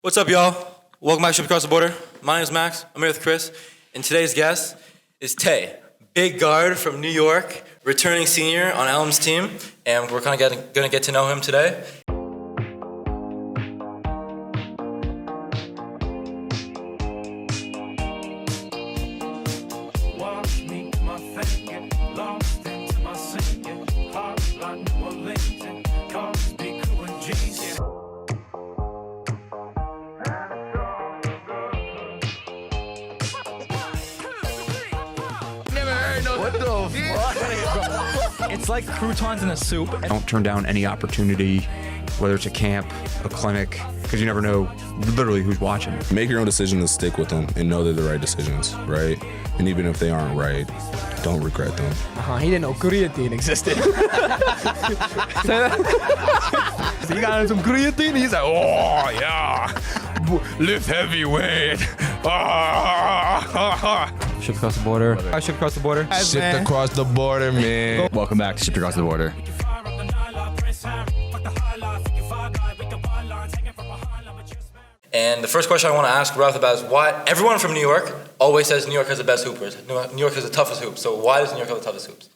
What's up, y'all? Welcome back to Across the Border. My name is Max. I'm here with Chris. And today's guest is Tay, big guard from New York, returning senior on Elms team. And we're kind of going to get to know him today. What the fuck? It's like croutons in a soup. Don't turn down any opportunity, whether it's a camp, a clinic, because you never know literally who's watching. Make your own decision and stick with them and know they're the right decisions, right? And even if they aren't right, don't regret them. He didn't know creatine existed. So he got some creatine, he's like, oh yeah, lift heavyweight. Shipped across the border. I shipped across the border. Shipped across the border, man. Welcome back to Shipped Across the Border. And the first question I want to ask right off the bat is why everyone from New York always says New York has the best hoopers. New York has the toughest hoops. So why does New York have the toughest hoops?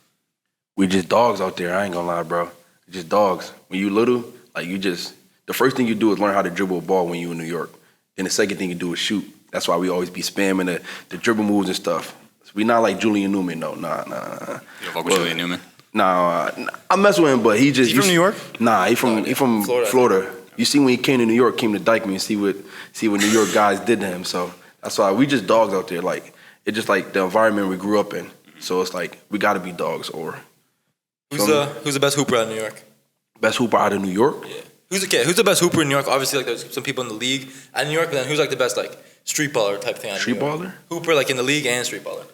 We just dogs out there. I ain't gonna lie, bro. Just dogs. When you little, like the first thing you do is learn how to dribble a ball when you in New York. Then the second thing you do is shoot. That's why we always be spamming the dribble moves and stuff. We not like Julian Newman, no. Nah. You don't fuck with Julian Newman? Nah, I mess with him, but he just... He from New York? Nah, he from Florida. You see when he came to New York, came to Dykeman, see what New York guys did to him. So that's why we just dogs out there. Like, it's just like the environment we grew up in. So it's like, we gotta be dogs or... Who's the best hooper out of New York? Best hooper out of New York? Yeah. Who's the best hooper in New York? Obviously, like there's some people in the league out of New York, but then who's like the best like street baller type thing out of New York? Street baller? Hooper like in the league and street baller.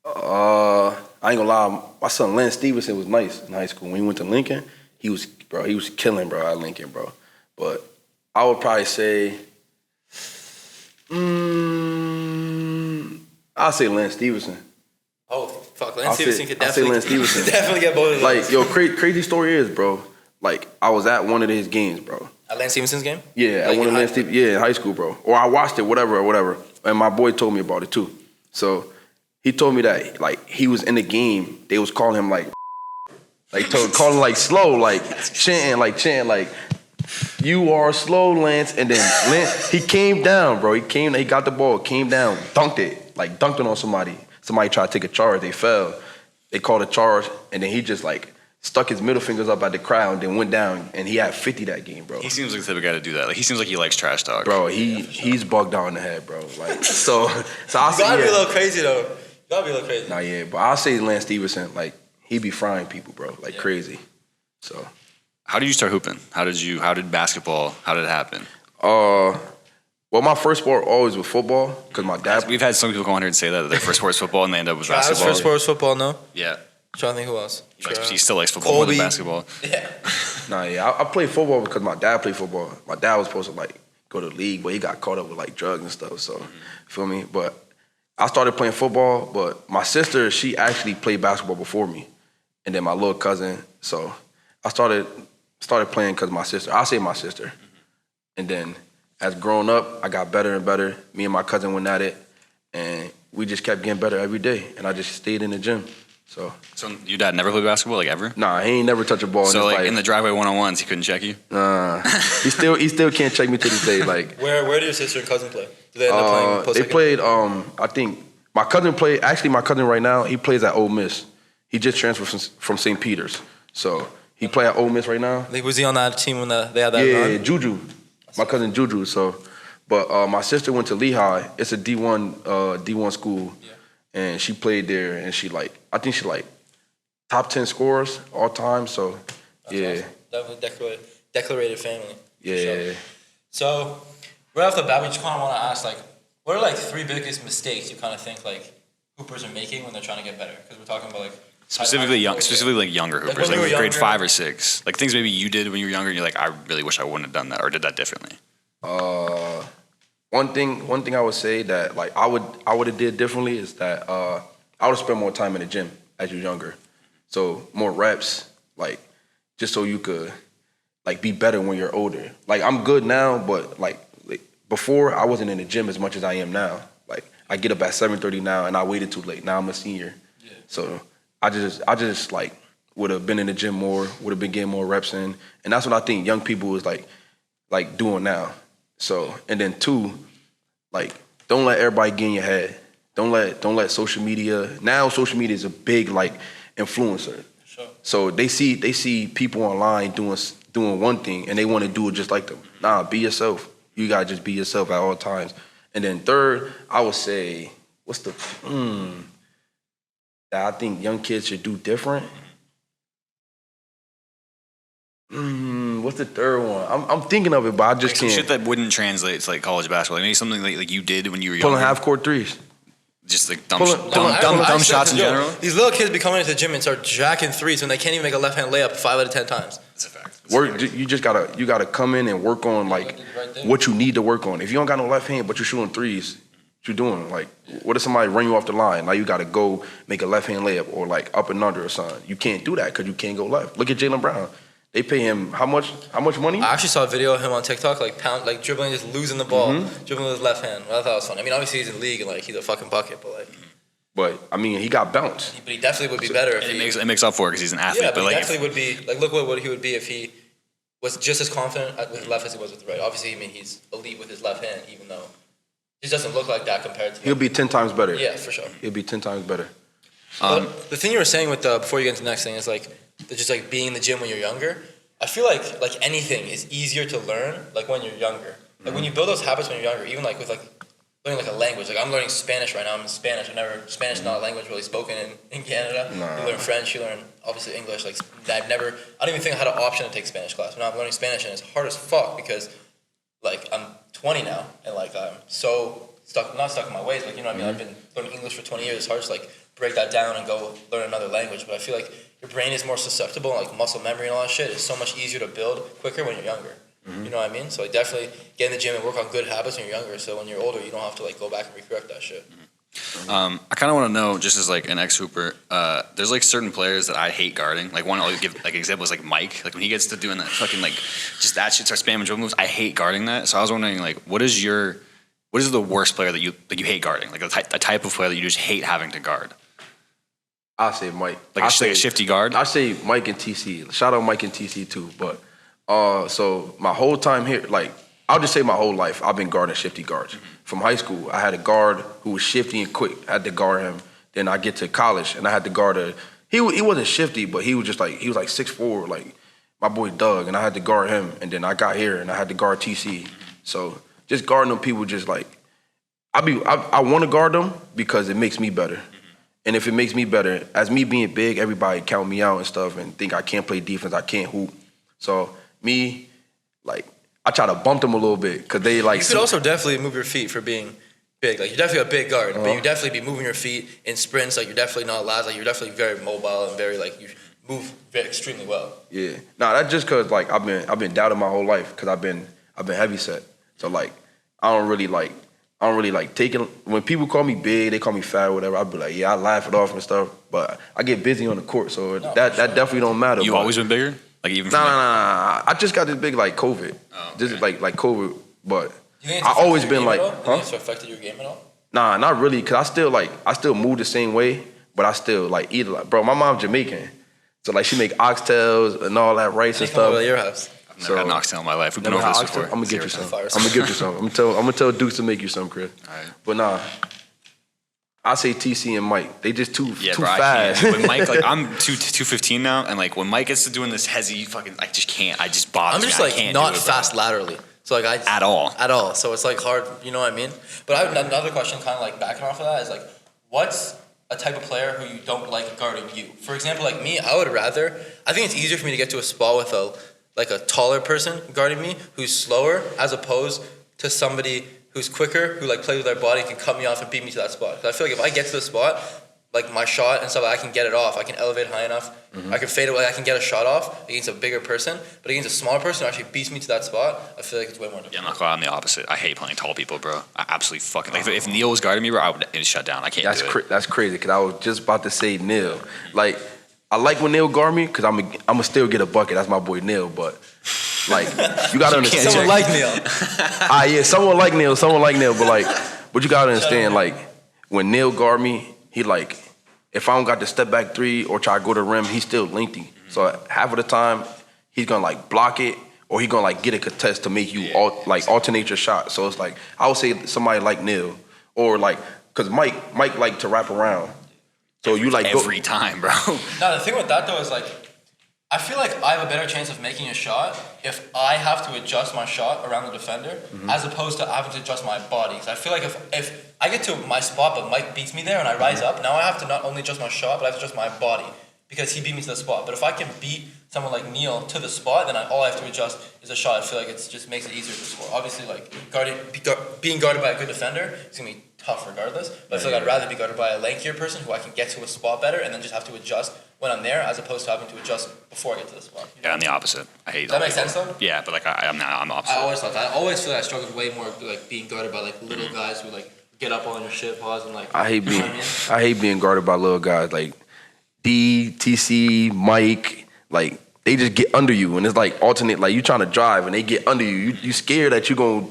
I ain't gonna lie, my son Lance Stevenson was nice in high school. When he went to Lincoln, he was killing, bro, at Lincoln, bro. But I would probably say, I'll say Lance Stevenson. Oh, fuck, Lance Stevenson could I'll say Lance Stevenson. definitely get both of those. Like, yo, crazy story is, bro, like, I was at one of his games, bro. At Lance Stevenson's game? Yeah, like at one of Lance Stevenson's, in high school, bro. Or I watched it, whatever. And my boy told me about it, too. So he told me that, like, he was in the game, they was calling him, like, calling like slow, like, chanting, you are slow, Lance. And then Lance, he came down, bro. He got the ball, came down, dunked it on somebody. Somebody tried to take a charge, they fell. They called a charge, and then he just, like, stuck his middle fingers up at the crowd and then went down, and he had 50 that game, bro. He seems like the type of guy to do that. Like, he seems like he likes trash talk. Bro, he's bugged out in the head, bro. Like, so I'll say, You gotta be a little crazy, though. You gotta be a little crazy. Nah, yeah, but I'll say Lance Stevenson, like, he be frying people, bro, like crazy. So. How did you start hooping? How did basketball, how did it happen? Well, my first sport always was football, because my dad... We've had some people come on here and say that their first sport is football, and they end up with basketball. First sport was football, no? Yeah. I'm trying to think who else. He still likes football more than basketball. Yeah. Nah, yeah, I played football because my dad played football. My dad was supposed to, like, go to the league, but he got caught up with, like, drugs and stuff, so, feel me? But I started playing football, but my sister, she actually played basketball before me, and then my little cousin, so I started playing because my sister. I'll say my sister. And then as growing up, I got better and better. Me and my cousin went at it, and we just kept getting better every day, and I just stayed in the gym. So your dad never played basketball, like, ever? Nah, he ain't never touched a ball. So, like, in the driveway one-on-ones, he couldn't check you? He still can't check me to this day. Like, where do your sister and cousin play? Do they end up playing post-secondary? They played, I think, my cousin right now, he plays at Ole Miss. He just transferred from St. Peter's. So he play at Ole Miss right now. Was he on that team when they had that run? Yeah, Juju. My cousin Juju. So, but my sister went to Lehigh. It's a D1 school. Yeah. And she played there, and I think she top 10 scorers all time. So, that's yeah. Awesome. Definitely decorated family. Yeah. Sure. So, right off the bat, we just kind of want to ask, like, what are like 3 biggest mistakes you kind of think like hoopers are making when they're trying to get better? Because we're talking about like specifically like younger hoopers, like grade 5 or 6, like things maybe you did when you were younger, and you're like, I really wish I wouldn't have done that or did that differently. One thing I would say that like I would have did differently is that I would have spent more time in the gym as you're younger, so more reps, like just so you could like be better when you're older. Like I'm good now, but like before I wasn't in the gym as much as I am now. Like I get up at 7:30 now, and I waited too late. Now I'm a senior, so I just like would have been in the gym more, would have been getting more reps in, and that's what I think young people is like doing now. So and then two, like don't let everybody get in your head. Don't let social media. Now social media is a big like influencer. Sure. So they see people online doing one thing and they want to do it just like them. Nah, be yourself. You gotta just be yourself at all times. And then third, I would say, what's the that I think young kids should do different? What's the third one? I'm thinking of it, but I just some can't. shit that wouldn't translate to like college basketball. Maybe something like you did when you were Pulling younger. half-court threes. Just like dumb Dumb shots in general. These little kids be coming into the gym and start jacking threes when they can't even make a left-hand layup 5 out of 10 times. That's a fact. You just gotta come in and work on like what you need to work on. If you don't got no left hand but you're shooting threes, what you doing? Like, what if somebody run you off the line? Now you gotta go make a left hand layup or like up and under or something. You can't do that because you can't go left. Look at Jaylen Brown. They pay him how much money? I actually saw a video of him on TikTok, like dribbling, just losing the ball, dribbling with his left hand. Well, I thought it was funny. I mean, obviously he's in the league and like he's a fucking bucket, but like. But I mean, he got bounced. But he definitely would be better if it makes up for it because he's an athlete. Yeah, but like, he definitely would be like. Look what he would be if he was just as confident with his left as he was with the right. Obviously, I mean, he's elite with his left hand, even though he just doesn't look like that compared to. He'll be 10 times better. Yeah, for sure. He'll be 10 times better. But the thing you were saying with before you get into the next thing is like just like being in the gym when you're younger. I feel like anything is easier to learn like when you're younger. Like when you build those habits when you're younger, even like with like learning like a language. Like I'm learning Spanish right now. I'm in Spanish. Spanish is not a language really spoken in Canada. Nah. You learn French. You learn obviously English. Like I don't even think I had an option to take Spanish class. But now I'm learning Spanish and it's hard as fuck because like I'm 20 now and like I'm so not stuck in my ways. Like you know what I mean. I've been learning English for 20 years. It's hard to like break that down and go learn another language. But I feel like your brain is more susceptible. Like muscle memory and all that shit is so much easier to build quicker when you're younger. You know what I mean? So like definitely get in the gym and work on good habits when you're younger. So when you're older, you don't have to like go back and recorrect that shit. I kind of want to know, just as like an ex-hooper, there's like certain players that I hate guarding. Like one I'll give like example is like Mike. Like when he gets to doing that fucking like just that shit starts spamming dribble moves. I hate guarding that. So I was wondering like what is the worst player that you hate guarding? Like a type of player that you just hate having to guard. I say Mike. Like a shifty guard. I say Mike and TC. Shout out Mike and TC too, but. So my whole time here, like I'll just say my whole life, I've been guarding shifty guards. From high school, I had a guard who was shifty and quick. I had to guard him. Then I get to college and I had to guard he wasn't shifty, but he was like 6'4", like my boy Doug, and I had to guard him. And then I got here and I had to guard TC. So just guarding them people, just like I want to guard them because it makes me better. And if it makes me better, as me being big, everybody count me out and stuff and think I can't play defense, I can't hoop. So me, like, I try to bump them a little bit because they like. You could also definitely move your feet for being big. Like you're definitely a big guard, but you definitely be moving your feet in sprints. Like you're definitely not loud. Like you're definitely very mobile and very like you move extremely well. Yeah, that's just because like I've been doubting my whole life because I've been heavy set. So like I don't really like taking when people call me big, they call me fat or whatever. I'll be like, yeah, I laugh it off and stuff, but I get busy on the court, so that definitely don't matter. You always been bigger? Like even nah. I just got this big like COVID. Oh, okay. Just like COVID, but I always been like, Do you think it's affected your game at all? Nah, not really, cause I still move the same way, but I still like eat a lot. Bro, my mom's Jamaican, so like she make oxtails and all that rice and stuff. At your house. I've never had an oxtail in my life. We've been over this before. I'm gonna get you some. I'm gonna tell Dukes to make you some, Chris. All right. But nah, I say TC and Mike. They just too bro, fast. When Mike, like I'm 215 now, and like when Mike gets to doing this heavy fucking, I just can't. I just bother. I'm just like not fast laterally. So like at all. So it's like hard. You know what I mean? But I have another question, kind of like backing off of that, is like, what's a type of player who you don't like guarding you? For example, like me, I think it's easier for me to get to a spot with a taller person guarding me who's slower, as opposed to somebody who's quicker, who like plays with their body, can cut me off and beat me to that spot. Because I feel like if I get to the spot, like my shot and stuff, I can get it off. I can elevate high enough. I can fade away. I can get a shot off against a bigger person. But against a smaller person who actually beats me to that spot, I feel like it's way more difficult. Yeah, I'm not glad I'm the opposite. I hate playing tall people, bro. I absolutely fucking like. If Neil was guarding me, bro, I would shut down. I can't do it. That's crazy, because I was just about to say Neil. Like, I like when Neil guard me, because I'm going to still get a bucket. That's my boy Neil. But Like, you gotta understand. Someone like Neil. Yeah, someone like Neil, but you gotta understand, like, when Neil guard me, he like, if I don't got the step back three or try to go to the rim, he's still lengthy. So half of the time, he's gonna like block it, or he gonna like get a contest to make you alternate your shot. So it's like, I would say somebody like Neil, or like, cause Mike like to wrap around. So you like every time, bro. No, the thing with that though is like, I feel like I have a better chance of making a shot if I have to adjust my shot around the defender, as opposed to having to adjust my body. Because I feel like if I get to my spot but Mike beats me there and I rise up, now I have to not only adjust my shot, but I have to adjust my body because he beat me to the spot. But if I can beat someone like Neil to the spot, then all I have to adjust is a shot. I feel like it just makes it easier to score. Obviously, like being guarded by a good defender is going to be tough regardless. But I feel like I'd rather be guarded by a lankier person who I can get to a spot better and then just have to adjust when I'm there, as opposed to having to adjust before I get to the spot. Yeah, I'm the opposite. I hate. Does that make sense though? Yeah, but like I'm opposite. I always thought that. I always feel like I struggled way more like being guarded by like little guys who like get up on your shit pause and like. I hate being you know what I mean? I hate being guarded by little guys like D, TC, Mike. Like, they just get under you, and it's like alternate. Like, you trying to drive, and they get under you. You scared that you going,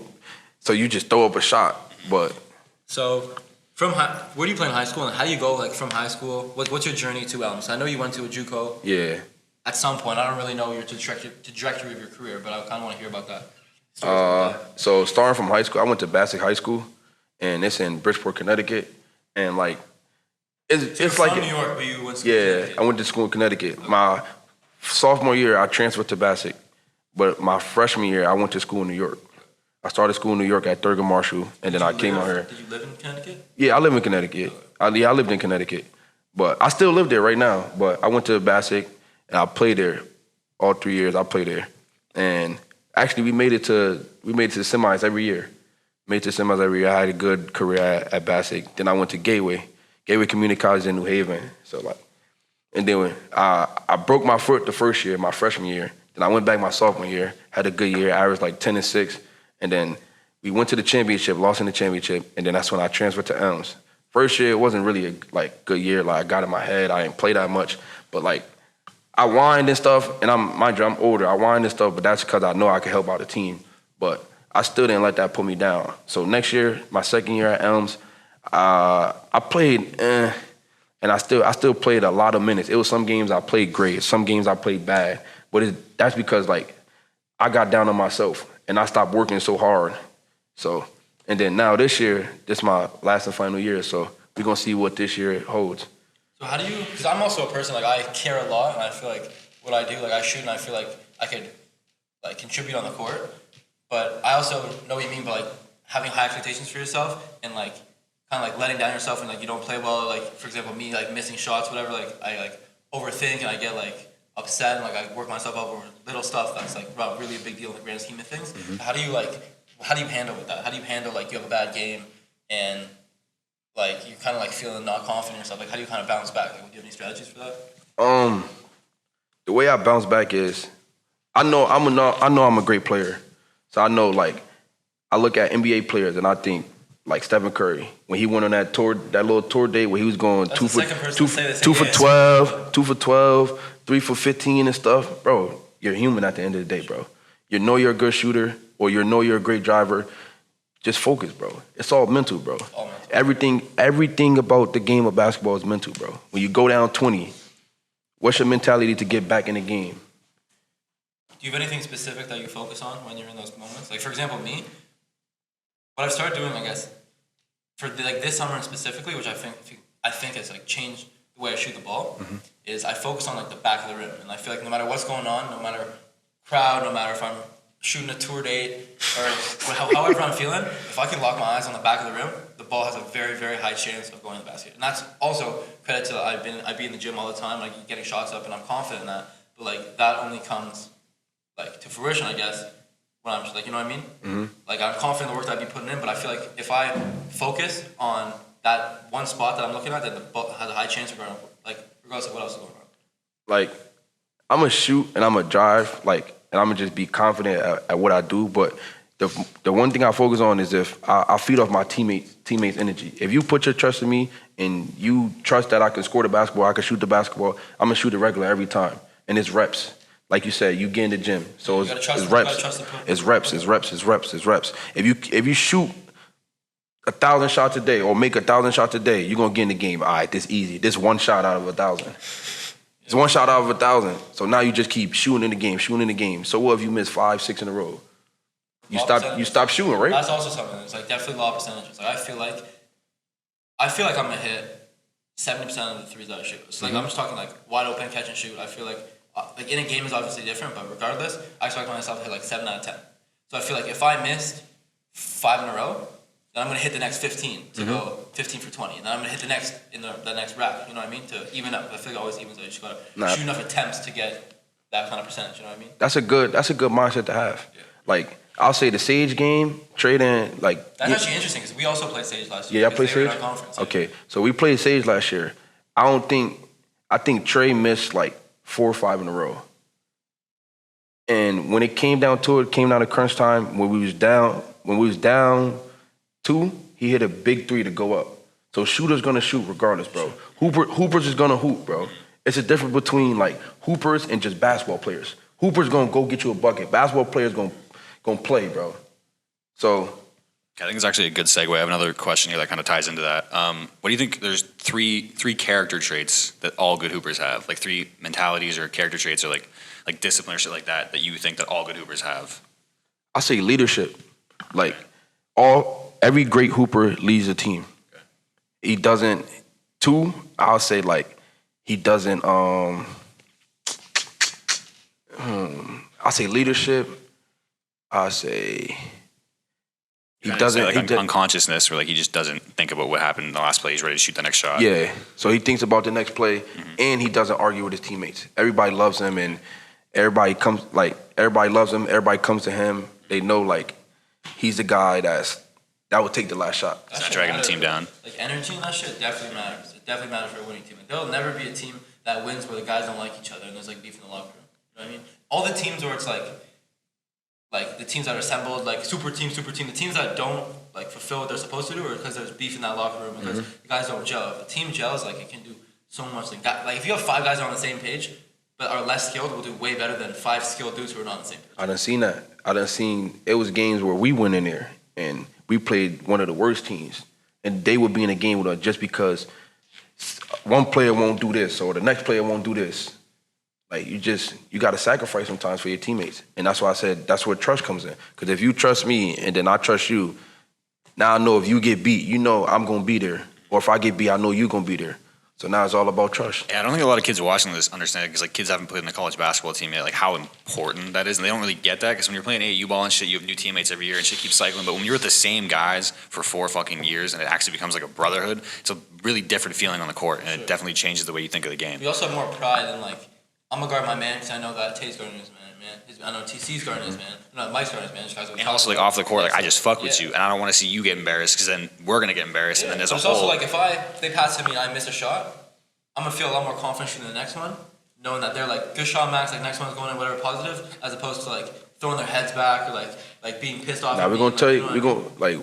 so you just throw up a shot. But so. Where do you play in high school, and how do you go like from high school? What's your journey to Elms? I know you went to a JUCO. Yeah. At some point, I don't really know your trajectory of your career, but I kind of want to hear about that. So starting from high school, I went to Bassett High School, and it's in Bridgeport, Connecticut, and like it's like New York, but you went to Connecticut. I went to school in Connecticut. Okay. My sophomore year, I transferred to Bassett, but my freshman year, I went to school in New York. I started school in New York at Thurgood Marshall, and then I came out here. Did you live in Connecticut? Yeah, I live in Connecticut. I lived in Connecticut, but I still live there right now. But I went to Bassett, and I played there all 3 years. I played there, and actually we made it to the semis every year. Made it to semis every year. I had a good career at Bassett. Then I went to Gateway Community College in New Haven. So like, and then when I broke my foot the first year, my freshman year. Then I went back my sophomore year, had a good year, averaged like 10-6. And then we went to the championship, lost in the championship, and then that's when I transferred to Elms. First year, it wasn't really a good year. Like, I got in my head, I didn't play that much, but like I whined and stuff. And mind you, I'm older. I whined and stuff, but that's because I know I could help out the team. But I still didn't let that put me down. So next year, my second year at Elms, I played, and I still played a lot of minutes. It was some games I played great, some games I played bad, but that's because like I got down on myself. And I stopped working so hard. So, and then now this year, this is my last and final year. So we're going to see what this year holds. So how do you, because I'm also a person, like I care a lot. And I feel like what I do, like I shoot and I feel like I could like contribute on the court. But I also know what you mean by like having high expectations for yourself and like kind of like letting down yourself and like you don't play well. Like for example, me like missing shots, whatever, like I like overthink and I get like upset and like I work myself up over little stuff that's like really a big deal in the grand scheme of things. Mm-hmm. How do you handle with that? How do you handle like you have a bad game and like you kind of like feeling not confident in yourself? Like how do you kind of bounce back? Like, do you have any strategies for that? The way I bounce back is I know I'm a great player. So I know like I look at NBA players and I think like Stephen Curry when he went on that little tour date where he was going that's 2 for 12, 3 for 15 and stuff, bro. You're human at the end of the day, bro. You know you're a good shooter or you know you're a great driver. Just focus, bro. It's all mental, bro. All mental. Everything about the game of basketball is mental, bro. When you go down 20, what's your mentality to get back in the game? Do you have anything specific that you focus on when you're in those moments? Like for example, me, what I've started doing, I guess, for this summer specifically, which I think has like changed the way I shoot the ball, is I focus on like the back of the rim, and I feel like no matter what's going on, no matter crowd, no matter if I'm shooting a tour date or however I'm feeling, if I can lock my eyes on the back of the rim, the ball has a very, very high chance of going to the basket. And that's also credit to I be in the gym all the time, like getting shots up, and I'm confident in that. But like that only comes like to fruition, I guess, when I'm just like, you know what I mean? Mm-hmm. Like I'm confident in the work that I'd be putting in, but I feel like if I focus on that one spot that I'm looking at, then the ball has a high chance of going, like regardless of what else is going on. Like I'm gonna shoot and I'm gonna drive, like, and I'm gonna just be confident at what I do. But the one thing I focus on is if I feed off my teammates' energy. If you put your trust in me and you trust that I can score the basketball, I can shoot the basketball, I'm gonna shoot it regular every time, and it's reps. like you said, you get in the gym. So You gotta trust it's them. You reps. gotta trust the pro- It's reps. It's reps. It's reps. It's reps. If you shoot 1,000 shots a day or make 1,000 shots a day, you're gonna get in the game. All right, this easy. This one shot out of 1,000. It's one shot out of 1,000. So now you just keep shooting in the game, shooting in the game. So what if you miss 5, 6 in a row? You stop shooting, right? That's also something. It's like definitely low percentages. Like I feel like I'm gonna hit 70% of the threes that I shoot. So like I'm just talking like wide open catch and shoot. I feel like in a game is obviously different, but regardless, I expect myself to hit like 7 out of 10. So I feel like if I missed 5 in a row, then I'm gonna hit the next 15 to go 15 for 20, and then I'm gonna hit the next in the next rack. You know what I mean? To even up. I feel like it always evens out. You just gotta shoot enough attempts to get that kind of percentage. You know what I mean? That's a good mindset to have. Yeah. Like I'll say the Sage game, trading like That's actually interesting because we also played Sage last year. Yeah, I played they were in Sage. our conference, yeah. Okay, so we played Sage last year. I think Trey missed like 4 or 5 in a row. And when it came down to crunch time, when we was down 2, he hit a big 3 to go up. So shooters gonna shoot regardless, bro. Hoopers is gonna hoop, bro. It's a difference between like hoopers and just basketball players. Hoopers gonna go get you a bucket. Basketball players gonna play, bro. So I think it's actually a good segue. I have another question here that kind of ties into that. What do you think? There's three character traits that all good hoopers have, like 3 mentalities or character traits, or like discipline or shit like that you think that all good hoopers have. I say leadership. Like every great hooper leads a team. Okay. He doesn't. 2, I'll say like he doesn't. I say leadership. I say. He doesn't like unconsciousness, or like he just doesn't think about what happened in the last play. He's ready to shoot the next shot. Yeah. So he thinks about the next play, and he doesn't argue with his teammates. Everybody loves him, and everybody loves him. Everybody comes to him. They know like he's the guy that would take the last shot. It's not dragging the team down. Like energy and that shit definitely matters. It definitely matters for a winning team. Like, there'll never be a team that wins where the guys don't like each other and there's like beef in the locker room. You know what I mean? All the teams where it's like the teams that are assembled, like super team, the teams that don't like fulfill what they're supposed to do, or because there's beef in that locker room, because the guys don't gel. If a team gels, like it can do so much. Like if you have 5 guys who are on the same page but are less skilled, will do way better than 5 skilled dudes who are not on the same page. I done seen that. It was games where we went in there and we played one of the worst teams, and they would be in a game with us just because one player won't do this or the next player won't do this. Like you got to sacrifice sometimes for your teammates, and that's why I said that's where trust comes in. Because if you trust me and then I trust you, now I know if you get beat, you know I'm gonna be there, or if I get beat, I know you gonna be there. So now it's all about trust. Yeah, I don't think a lot of kids watching this understand it, because like kids haven't played in the college basketball team yet, like how important that is, and they don't really get that, because when you're playing AAU ball and shit, you have new teammates every year and shit keeps cycling. But when you're with the same guys for 4 fucking years and it actually becomes like a brotherhood, it's a really different feeling on the court, and it definitely changes the way you think of the game. We also have more pride than like, I'm gonna guard my man because I know that Tay's guarding his man. I know TC's guarding his man. I know Mike's guarding his man. Just guys And also like off the court, like I just fuck with you, and I don't want to see you get embarrassed, because then we're gonna get embarrassed, and then as a It's whole. also like if they pass to me and I miss a shot, I'm gonna feel a lot more confident shooting the next one, knowing that they're like good shot, Max. Like next one's going in whatever positive, as opposed to like throwing their heads back or like being pissed off. Now we're gonna tell you, we're gonna like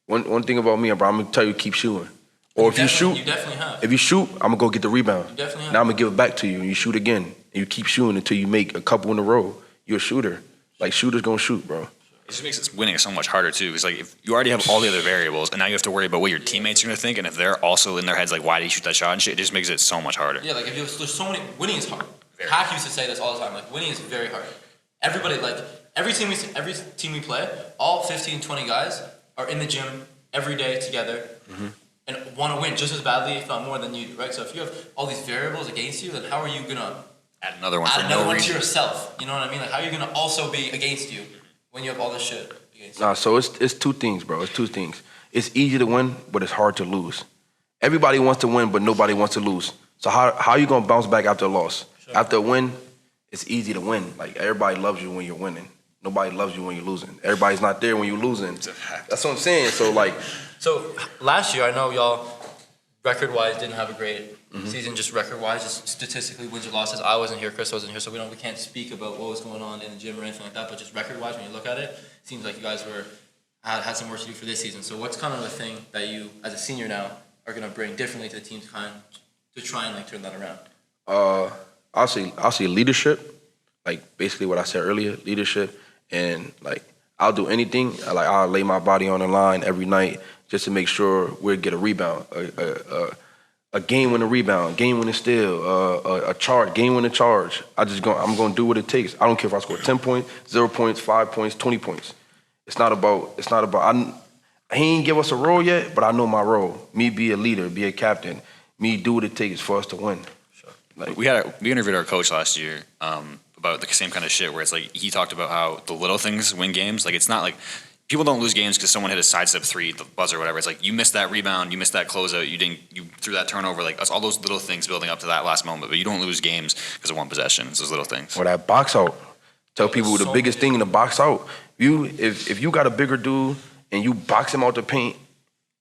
one thing about me, bro. I'm gonna tell you keep shooting. Or if you shoot, you definitely have. If you shoot, I'm gonna go get the rebound. You definitely have. Now I'm gonna give it back to you, and you shoot again, and you keep shooting until you make a couple in a row. You're a shooter. Like shooters gonna shoot, bro. It just makes it winning so much harder too, because like if you already have all the other variables, and now you have to worry about what your teammates are gonna think, and if they're also in their heads like, why did he shoot that shot and shit, it just makes it so much harder. Yeah, like if there's so many, winning is hard. Hack used to say this all the time. Like winning is very hard. Everybody, like every team we play, all 15, 20 guys are in the gym every day together. And want to win just as badly, if not more, than you do, right? So if you have all these variables against you, then how are you gonna Add another one add for another no one reason. to yourself? You know what I mean? Like how are you gonna also be against you when you have all this shit against you? Nah, so it's 2 things, bro. It's 2 things. It's easy to win, but it's hard to lose. Everybody wants to win, but nobody wants to lose. So how are you gonna bounce back after a loss? Sure. After a win, it's easy to win. Like everybody loves you when you're winning. Nobody loves you when you're losing. Everybody's not there when you're losing. That's what I'm saying. So last year, I know y'all record-wise didn't have a great season, just record-wise, just statistically wins or losses. I wasn't here, Chris wasn't here, so we can't speak about what was going on in the gym or anything like that. But just record-wise, when you look at it, it seems like you guys had some work to do for this season. So what's kind of the thing that you, as a senior now, are gonna bring differently to the team to try and like turn that around? I'll say leadership. like basically what I said earlier, leadership, and like I'll do anything. I'll lay my body on the line every night just to make sure we get a rebound, a game-winning rebound, game-winning steal, a charge, game-winning charge. I'm gonna do what it takes. I don't care if I score 10 points, 0 points, 5 points, 20 points. It's not about. He ain't give us a role yet, but I know my role. Me be a leader, be a captain. Me do what it takes for us to win. Sure. Like we interviewed our coach last year about the same kind of shit where it's like he talked about how the little things win games. Like it's not like people don't lose games because someone hit a sidestep three, the buzzer, or whatever. It's like you missed that rebound, you missed that closeout, you threw that turnover. Like all those little things building up to that last moment. But you don't lose games because of one possession. It's those little things. Or that box out. Tell people the biggest thing in the box out. If you got a bigger dude and you box him out the paint,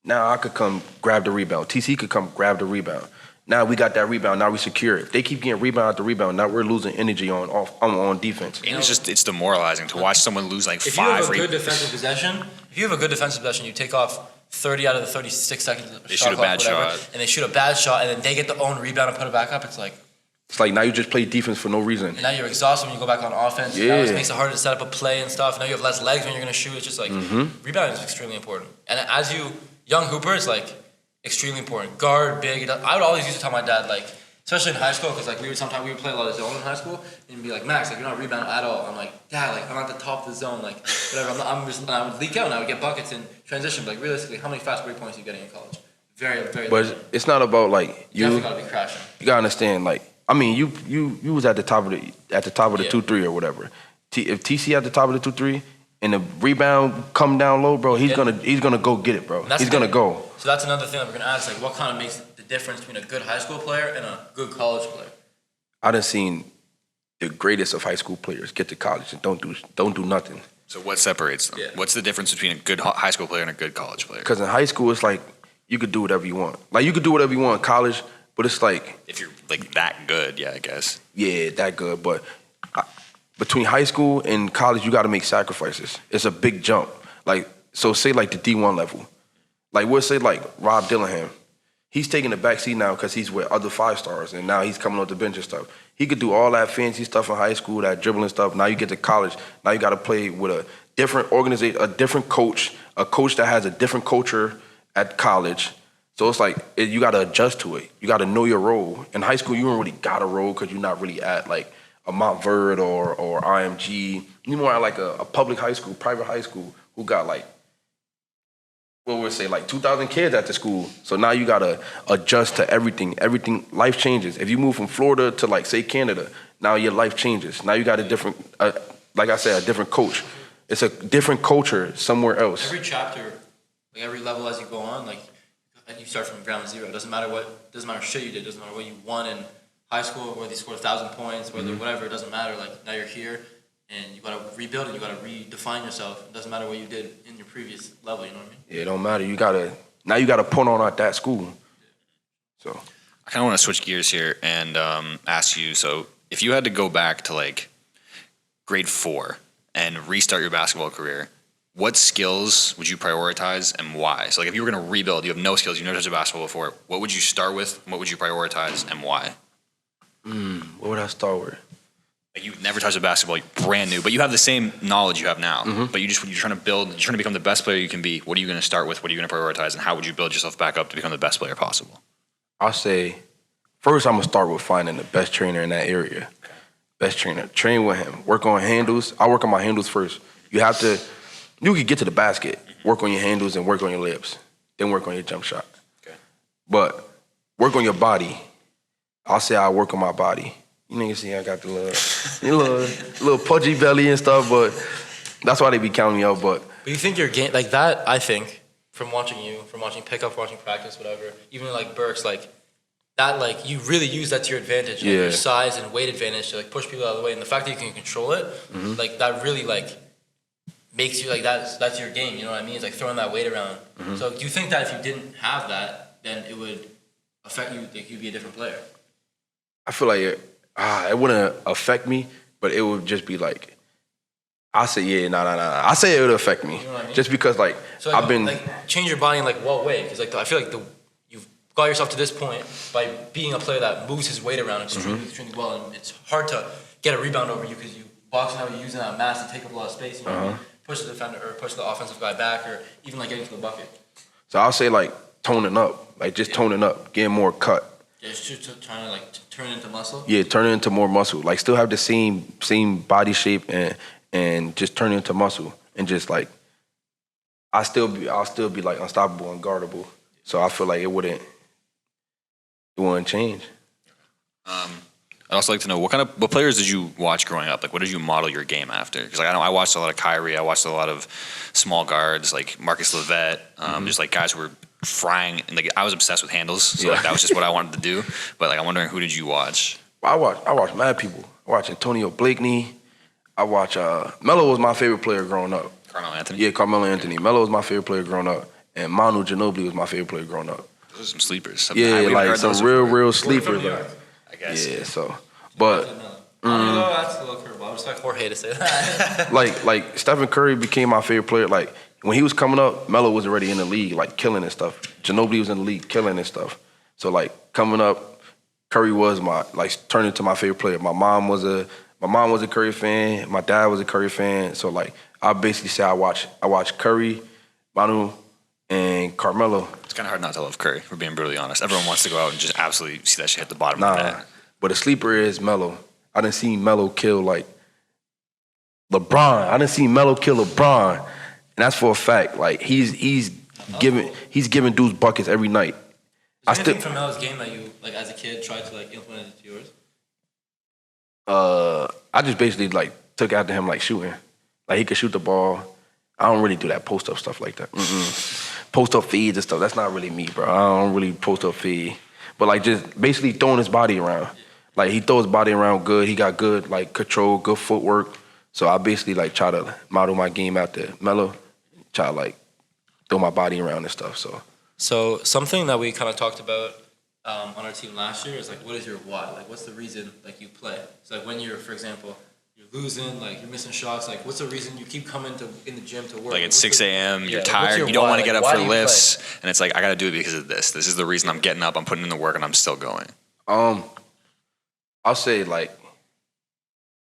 now I could come grab the rebound. TC could come grab the rebound. Now we got that rebound. Now we secure it. If they keep getting rebound after rebound, now we're losing energy on defense. And it's demoralizing to watch someone lose like if 5 you have a good defensive possession, you take off 30 out of the 36 seconds. They shoot a bad shot. And they shoot a bad shot, and then they get the own rebound and put it back up. It's like now you just play defense for no reason. And now you're exhausted when you go back on offense. Yeah. Now it makes it harder to set up a play and stuff. Now you have less legs when you're going to shoot. It's just like rebounding is extremely important. And as young hoopers, like extremely important. Guard, big. I would always used to tell my dad, like, especially in high school, because like we would play a lot of zone in high school, and he'd be like, Max, like you're not rebounding at all. I'm like, Dad, like I'm at the top of the zone, like whatever. And I would leak out and I would get buckets in transition. But like realistically, how many fast break points are you getting in college? Very, very. But limited. it's not about like you. Definitely gotta be crashing. You gotta understand, like I mean, you was at the top of the 2-3 or whatever. If TC at the top of the 2-3 and the rebound come down low, bro, he's gonna go get it, bro. He's gonna go. So that's another thing that we're gonna ask, like, what kind of makes the difference between a good high school player and a good college player? I done seen the greatest of high school players get to college and don't do nothing. So what separates them? Yeah. What's the difference between a good high school player and a good college player? Because in high school, it's like you could do whatever you want. Like you could do whatever you want in college, but it's like if you're like that good, yeah, I guess. Yeah, that good. But between high school and college, you got to make sacrifices. It's a big jump. Like so, say like the D1 level. Like we'll say like Rob Dillingham. He's taking the back seat now because he's with other 5-stars, and now he's coming off the bench and stuff. He could do all that fancy stuff in high school, that dribbling stuff. Now you get to college. Now you got to play with a different organization, a different coach, a coach that has a different culture at college. So it's like you got to adjust to it. You got to know your role. In high school, you don't really got a role because you're not really at like a Mount Verde or IMG. You're more at like a public high school, private high school, who got like, what would we say, like 2,000 kids at the school. So now you got to adjust to everything. Everything, life changes. If you move from Florida to like, say, Canada, now your life changes. Now you got a different, like I said, a different coach. It's a different culture somewhere else. Every chapter, like every level as you go on, like you start from ground zero. It doesn't matter shit you did. It doesn't matter what you won in high school, whether you scored 1,000 points, whether whatever, it doesn't matter. Like now you're here and you got to rebuild and you got to redefine yourself. It doesn't matter what you did in your previous level, you know what I mean? Yeah, it don't matter. You got to put on at that school. So I kind of want to switch gears here and ask you, so if you had to go back to like grade 4 and restart your basketball career, what skills would you prioritize and why? So like if you were going to rebuild, you have no skills, you've never touched a basketball before, what would you start with? What would you prioritize and why? What would I start with? Like you've never touched a basketball, you're brand new, but you have the same knowledge you have now. But you're trying to become the best player you can be. What are you going to start with? What are you going to prioritize? And how would you build yourself back up to become the best player possible? I'll say, first I'm going to start with finding the best trainer in that area. Best trainer. Train with him. Work on handles. I work on my handles first. You can get to the basket, work on your handles and work on your layups, then work on your jump shot. Okay. But work on your body. I'll say I work on my body. You niggas see I got the little pudgy belly and stuff, but that's why they be counting me out. But you think your game, like that, I think, from watching pickup, watching practice, whatever, even like Burks, like that, like you really use that to your advantage, like your size and weight advantage to like push people out of the way. And the fact that you can control it, like that really like makes you like that's your game, you know what I mean? It's like throwing that weight around. So do you think that if you didn't have that, then it would affect you, like you'd be a different player? I feel like it wouldn't affect me, but it would just be like, I say, nah. I say it would affect me. You know what I mean? Just because, like, so, like, I've been... Like, change your body in, like, what way? Because, like, I feel like you've got yourself to this point by being a player that moves his weight around extremely well, and it's hard to get a rebound over you because you boxing out, you're using that mass to take up a lot of space. You know what I mean? Push the defender or push the offensive guy back, or even like getting to the bucket. So I'll say like toning up, like just toning up, getting more cut. Yeah, it's just trying to like turn it into muscle. Yeah, turn it into more muscle. Like still have the same body shape and just turn it into muscle and just like I'll still be like unstoppable and guardable. So I feel like it wouldn't change. I'd also like to know what players did you watch growing up? Like, what did you model your game after? Because like I know I watched a lot of Kyrie. I watched a lot of small guards like Marcus Levette, just like guys who were frying. And like I was obsessed with handles, so like that was just what I wanted to do. But like I'm wondering, who did you watch? I watch mad people. I watch Antonio Blakeney. I watch Melo was my favorite player growing up. Carmelo Anthony. Yeah, Carmelo Anthony. Melo was my favorite player growing up, and Manu Ginobili was my favorite player growing up. Those are some sleepers. Yeah, like some real sleepers. Like, I guess. yeah, so but. That's a little curveball. I just like Jorge to say that. like Stephen Curry became my favorite player. Like when he was coming up, Melo was already in the league, like killing and stuff. Ginobili was in the league, killing and stuff. So like coming up, Curry was turned into my favorite player. My mom was a Curry fan. My dad was a Curry fan. So like I basically say I watch Curry, Manu, and Carmelo. It's kind of hard not to love Curry, for being brutally honest. Everyone wants to go out and just absolutely see that shit hit the bottom of the net. But a sleeper is Melo. I didn't see Melo kill like LeBron. I didn't see Melo kill LeBron, and that's for a fact. Like he's giving dudes buckets every night. Is there anything from Melo's game that you like as a kid tried to like implement into yours? I just basically like took after him like shooting. Like he could shoot the ball. I don't really do that post up stuff like that. Post up feeds and stuff. That's not really me, bro. I don't really post up feed. But like just basically throwing his body around. Like he throws his body around good. He got good like control, good footwork. So I basically like try to model my game after Melo. Try to like throw my body around and stuff. So something that we kind of talked about on our team last year is like, what is your why? Like, what's the reason like you play? So like when you're, for example, you're losing, like you're missing shots. Like, what's the reason you keep coming in the gym to work? Like it's 6 a.m. You're tired. You don't want to get up for lifts, and it's like I got to do it because of this. This is the reason I'm getting up. I'm putting in the work, and I'm still going. I'll say like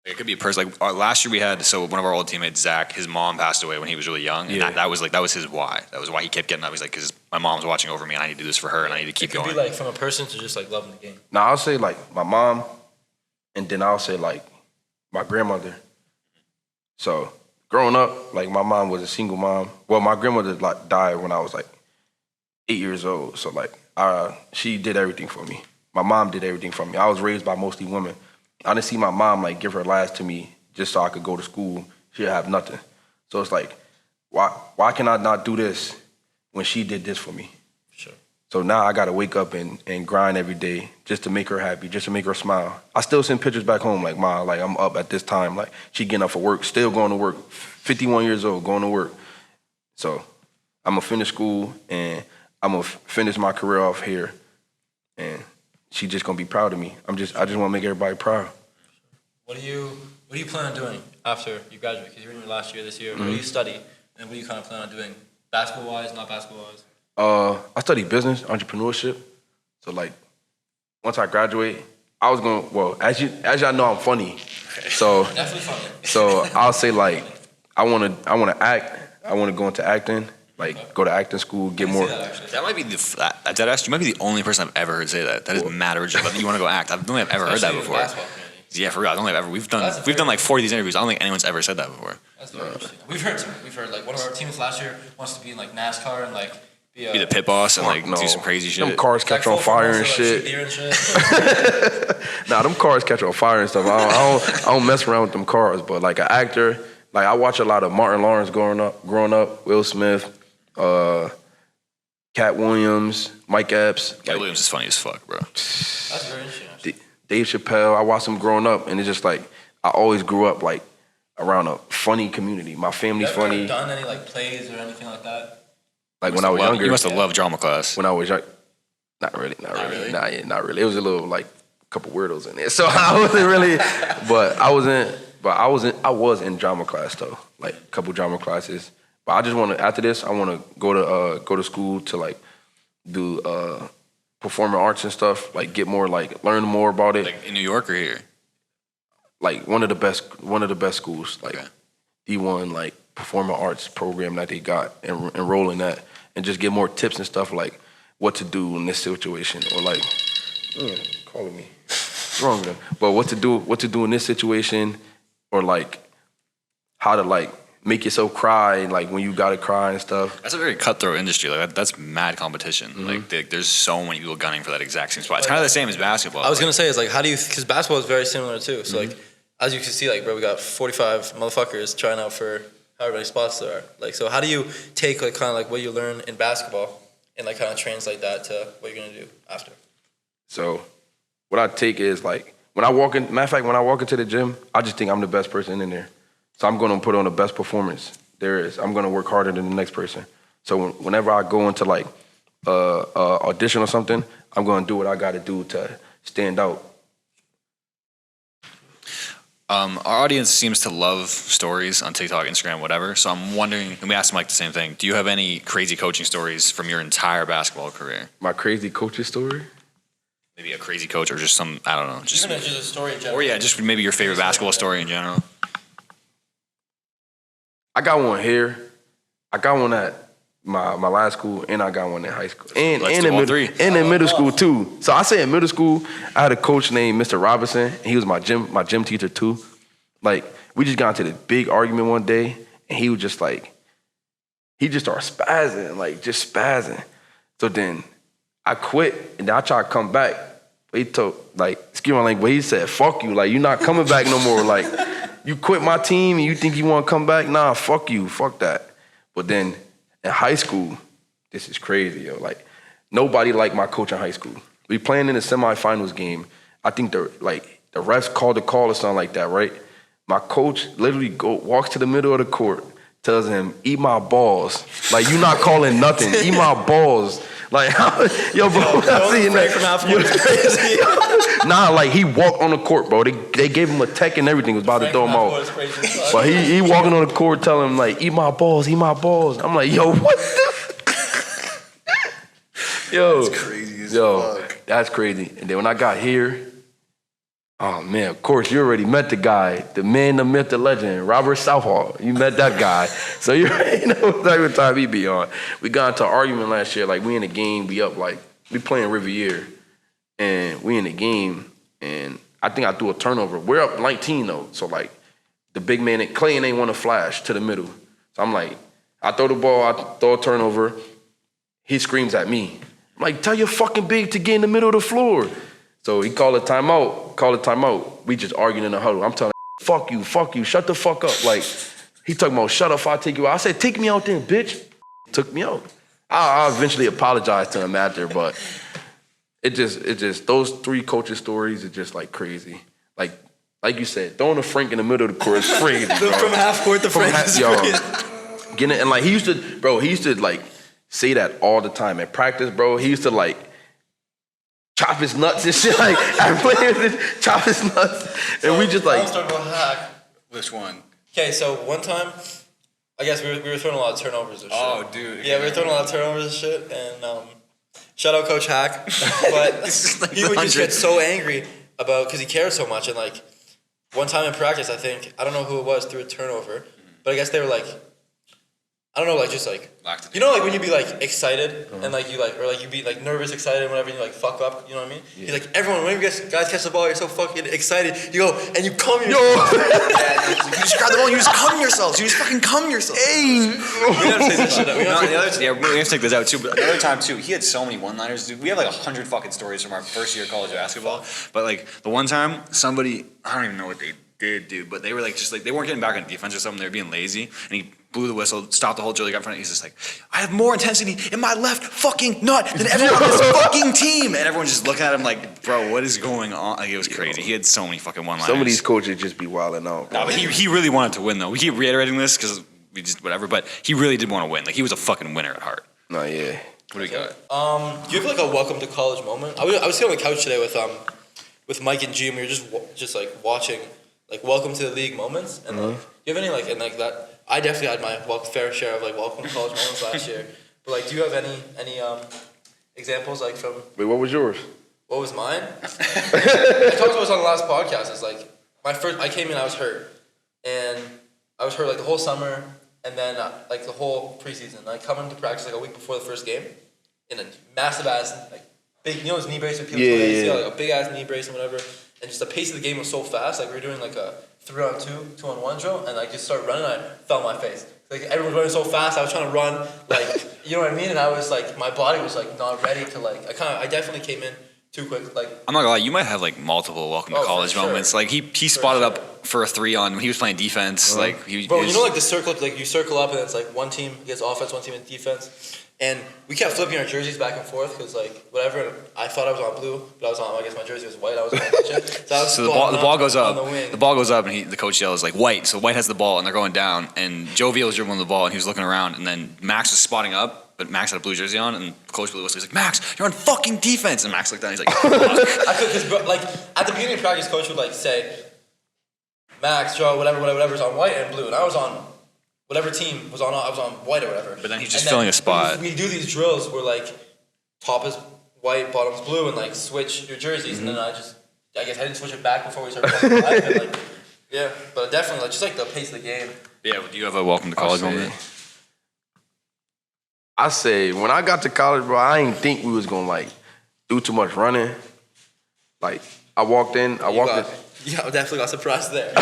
it could be a person. Like last year we had one of our old teammates, Zach. His mom passed away when he was really young, and that was his why. That was why he kept getting up. He's like, because my mom's watching over me, and I need to do this for her, and I need to keep going. It could be like from a person to just like loving the game. Now I'll say like my mom, and then I'll say like my grandmother. So growing up, like my mom was a single mom. Well, my grandmother like died when I was like 8 years old. So like she did everything for me. My mom did everything for me. I was raised by mostly women. I didn't see my mom like give her last to me just so I could go to school. She'd have nothing. So it's like, why can I not do this when she did this for me? Sure. So now I gotta wake up and grind every day just to make her happy, just to make her smile. I still send pictures back home like, Ma, like I'm up at this time. Like she getting up for work, still going to work, 51 years old, going to work. So I'm gonna finish school and I'm gonna finish my career off here. And she just gonna be proud of me. I just wanna make everybody proud. What do you plan on doing after you graduate? Because you're in your last year this year. What do you study? And what do you kind of plan on doing? Basketball-wise, not basketball-wise? I study business, entrepreneurship. So like, once I graduate, I was gonna, well, as y'all know, I'm funny. So Definitely funny. So I'll say like, I wanna act. I wanna go into acting. Like go to acting school, get more. That might be you might be the only person I've ever heard say that. That is mad original. But you want to go act? I don't think I've ever heard that before. Yeah, for real. I don't think I've ever. We've done like 40 of these interviews. I don't think anyone's ever said that before. That's very interesting. We've heard like one of our teams last year wants to be in like NASCAR and like be the pit boss and like do some crazy shit. Them cars catch on fire and shit. Nah, them cars catch on fire and stuff. I don't mess around with them cars. But like an actor, like I watch a lot of Martin Lawrence growing up, Will Smith. Cat Williams, Mike Epps. Cat Williams is funny as fuck, bro. That's very interesting. Dave Chappelle. I watched him growing up, and it's just like I always grew up like around a funny community. My family's funny. Have you ever done any like plays or anything like that? Like when I was younger. You must have loved drama class. When I was young, not really. Not really. It was a little like a couple weirdos in there, so I wasn't really. But I was in drama class though, like a couple drama classes. But I just want to, after this, I want to go to school to like do performing arts and stuff, like get more, like learn more about it. Like in New York or here? like one of the best schools, like D1, like performing arts program that they got, and enroll in that, and just get more tips and stuff like what to do in this situation, or like calling me. What's wrong with them? But what to do in this situation, or like how to like make yourself cry, like when you gotta cry and stuff. That's a very cutthroat industry. Like that's mad competition. Like there's so many people gunning for that exact same spot. It's kind of the same as basketball. I was gonna say is like how do you, because basketball is very similar too. So like as you can see, like bro, we got 45 motherfuckers trying out for however many spots there are. Like so, how do you take like kind of like what you learn in basketball and like kind of translate that to what you're gonna do after? So what I take is like when I walk in. Matter of fact, when I walk into the gym, I just think I'm the best person in there. So I'm going to put on the best performance there is. I'm going to work harder than the next person. So whenever I go into like audition or something, I'm going to do what I got to do to stand out. Our audience seems to love stories on TikTok, Instagram, whatever. So I'm wondering, and we asked Mike the same thing. Do you have any crazy coaching stories from your entire basketball career? My crazy coaching story? Maybe a crazy coach or just some, I don't know. Just Even just a story in general. Or yeah, just maybe your favorite basketball story in general. I got one here. I got one at my last school, and I got one in high school. And in middle school too. So I say in middle school, I had a coach named Mr. Robinson, and he was my gym teacher too. Like, we just got into this big argument one day, and he was just like, he just started spazzing, like just spazzing. So then I quit, and then I tried to come back. But he told, like, excuse my language, but he said, fuck you, like, you're not coming back no more. Like, you quit my team and you think you want to come back? Nah, fuck you, fuck that. But then in high school, this is crazy, yo. Like, nobody liked my coach in high school. We playing in the semifinals game. I think the refs called the call or something like that, right? My coach literally walks to the middle of the court, tells him, eat my balls. Like, you not calling nothing. Eat my balls. Like, yo, bro, I see that. From half court. Nah, like, he walked on the court, bro. They gave him a tech and everything. Was about to throw him out. But he walking on the court telling him, like, eat my balls, eat my balls. I'm like, yo, what the? Yo. That's crazy as fuck. That's crazy. And then when I got here, oh, man, of course, you already met the guy, the man, the myth, the legend, Robert Southall. You met that guy. So you already know what type of time he be on. We got into an argument last year. Like, we in the game, we up, like, we playing Riviere. And we in the game, and I think I threw a turnover. We're up 19, though. So, like, the big man, Clayton ain't want to flash to the middle. So I'm like, I throw the ball, I throw a turnover. He screams at me. I'm like, tell your fucking big to get in the middle of the floor. So he called a timeout. We just arguing in the huddle. I'm telling him, fuck you, shut the fuck up. Like, he talking about, shut up, I'll take you out. I said, take me out there, bitch. Took me out. I eventually apologized to him after, but it just, those three coaches' stories are just like crazy. Like you said, throwing a Frank in the middle of the court is crazy, bro. From half court to Frank is crazy. Getting it, and like he used to like say that all the time at practice, bro. He used to like chop his nuts and shit. Like, I players chop his nuts, and we just like. Let's talk about hack. Which one? Okay, so one time, I guess we were throwing a lot of turnovers and shit. Oh, dude. Yeah, we were throwing a lot of turnovers and shit, and shout out Coach Hack, but like he would just get so angry because he cared so much, and like one time in practice, I don't know who it was, threw a turnover, but I guess they were like, I don't know, like just like, you know, like when you be like excited and like you like, or like you be like nervous, excited whenever you like fuck up, you know what I mean? Yeah. He's like, everyone, whenever you guys catch the ball, you're so fucking excited, you go and you cum yourself. You just grab the ball, you just cum yourselves, you just fucking cum yourself. Hey! We have to take this shit out. We have to take this out too, but another time too, he had so many one-liners, dude. We have like 100 fucking stories from our first year of college basketball, but like the one time somebody, I don't even know what they did, dude, but they were like, just like, they weren't getting back on defense or something, they were being lazy, and he blew the whistle, stopped the whole drill, he got in front of it, he's just like, I have more intensity in my left fucking nut than everyone on this fucking team, and everyone's just looking at him like, bro, what is going on? Like, it was crazy. He had so many fucking one-liners. Some of these coaches just be wilding out. No, but he really wanted to win, though. We keep reiterating this because we just whatever, but he really did want to win. Like, he was a fucking winner at heart. No, yeah. What do we got? Do you have like a welcome to college moment? I was sitting on the couch today with Mike and G, and we were just like watching like welcome to the league moments, and like, do you have any like, and like that? I definitely had my fair share of like welcome to college moments last year. But like, do you have any examples like from? Wait, what was yours? What was mine? I talked about this on the last podcast. It's like I came in, I was hurt, and I was hurt like the whole summer, and then like the whole preseason. I come into practice like a week before the first game, in a massive ass like big, you know, those knee brace with people play, like a big ass knee brace and whatever, and just the pace of the game was so fast. Like we were doing like a 3-on-2, 2-on-1 drill, and I just started running, and I fell on my face. Like everyone was running so fast, I was trying to run, like you know what I mean, and I was like, my body was like not ready to like. I definitely came in too quick. Like I'm not gonna lie, you might have like multiple welcome to college moments. Like he spotted up for a 3-on when he was playing defense. Like he, bro, you know, like the circle, like you circle up, and it's like one team gets offense, one team in defense. And we kept flipping our jerseys back and forth because, like, whatever. I thought I was on blue, but I was on. I guess my jersey was white. I was on so the ball goes up. The ball goes up, and the coach yells like white. So white has the ball, and they're going down. And Jovial was dribbling the ball, and he was looking around. And then Max was spotting up, but Max had a blue jersey on, and Coach Blue was like, "Max, you're on fucking defense." And Max looked down. He's like, "Fuck." I could, because like at the beginning of practice, coach would like say, "Max, Joe, whatever's on white and blue," and I was on. Whatever team was on, I was on white or whatever. But then he's just filling a spot. We do these drills where like top is white, bottom's blue, and like switch your jerseys. And then I guess I didn't switch it back before we started playing live. And, like, yeah, but definitely like just like the pace of the game. Yeah, do you have a welcome to college moment? I say when I got to college, bro, I didn't think we was gonna like do too much running. Like I walked in. Yeah, I definitely got surprised there.